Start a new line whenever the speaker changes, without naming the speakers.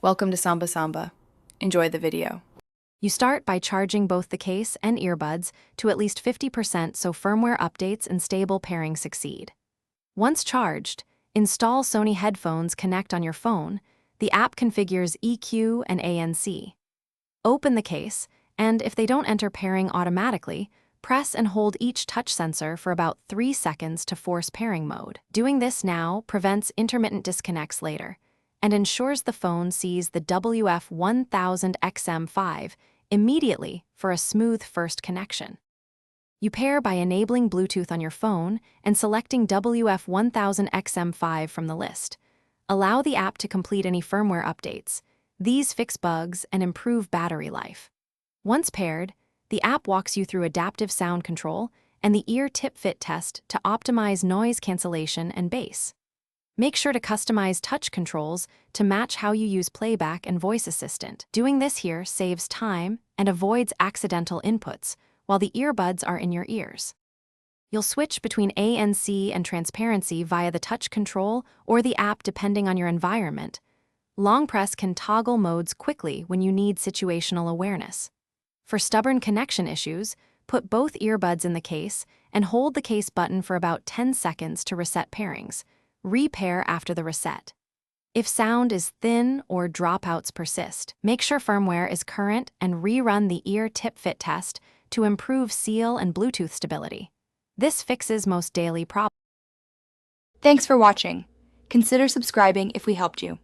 Welcome to Samba Samba. Enjoy the video.
You start by charging both the case and earbuds to at least 50% so firmware updates and stable pairing succeed. Once charged, install Sony headphones connect on your phone. The app configures EQ and ANC. Open the case, and if they don't enter pairing automatically, press and hold each touch sensor for about 3 seconds to force pairing mode. Doing this now prevents intermittent disconnects later and ensures the phone sees the Wf-1000xm5 immediately for a smooth first connection. You pair by enabling Bluetooth on your phone and selecting Wf-1000xm5 from the list. Allow the app to complete any firmware updates. These fix bugs and improve battery life. Once paired, the app walks you through adaptive sound control and the ear tip fit test to optimize noise cancellation and bass. Make sure to customize touch controls to match how you use playback and voice assistant. Doing this here saves time and avoids accidental inputs while the earbuds are in your ears. You'll switch between ANC and transparency via the touch control or the app depending on your environment. Long press can toggle modes quickly when you need situational awareness. For stubborn connection issues, put both earbuds in the case and hold the case button for about 10 seconds to reset pairings. Repair after the reset. If sound is thin or dropouts persist, make sure firmware is current and rerun the ear tip fit test to improve seal and Bluetooth stability. This fixes most daily problems.
Thanks for watching. Consider subscribing if we helped you.